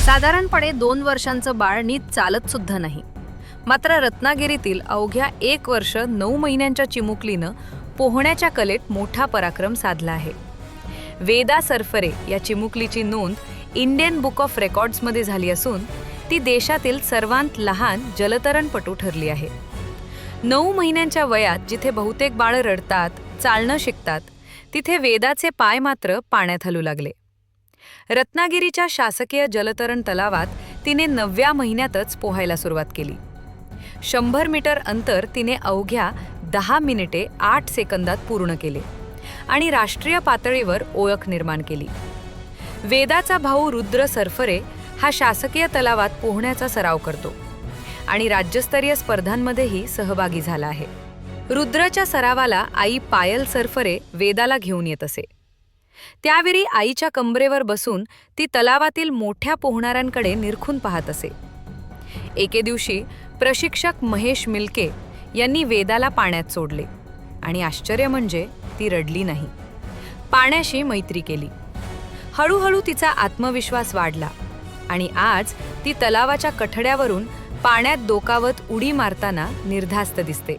साधारणपणे 2 वर्षांचं बाळ नीट चालत सुद्धा नाही. मात्र रत्नागिरीतील अवघ्या 1 वर्ष 9 महिन्यांच्या चिमुकलीनं पोहण्याच्या कलेत मोठा पराक्रम साधला आहे. वेदा सरफरे या चिमुकलीची नोंद इंडियन बुक ऑफ रेकॉर्ड्समध्ये झाली असून ती देशातील सर्वांत लहान जलतरणपटू ठरली आहे. 9 महिन्यांच्या वयात जिथे बहुतेक बाळं रडतात, चालणं शिकतात, तिथे वेदाचे पाय मात्र पाण्यात हलू लागले. रत्नागिरीच्या शासकीय जलतरण तलावात तिने 9व्या महिन्यातच पोहायला सुरुवात केली. 100 मीटर अंतर तिने अवघ्या 10 मिनिटे 8 सेकंदात पूर्ण केले आणि राष्ट्रीय पातळीवर ओळख निर्माण केली. वेदाचा भाऊ रुद्र सरफरे हा शासकीय तलावात पोहण्याचा सराव करतो आणि राज्यस्तरीय स्पर्धांमध्येही सहभागी झाला आहे. रुद्रच्या सरावाला आई पायल सरफरे वेदाला घेऊन येत असे. त्यावेळी आईच्या कंबरेवर बसून ती तलावातील मोठ्या पोहणाऱ्यांकडे निरखून पाहत असे. एके दिवशी प्रशिक्षक महेश मिल्के यांनी वेदाला पाण्यात सोडले आणि आश्चर्य म्हणजे ती रडली नाही. पाण्याशी मैत्री केली. हळूहळू तिचा आत्मविश्वास वाढला आणि आज ती तलावाच्या कठड्यावरून पाण्यात डोकावत उडी मारताना निर्धास्त दिसते.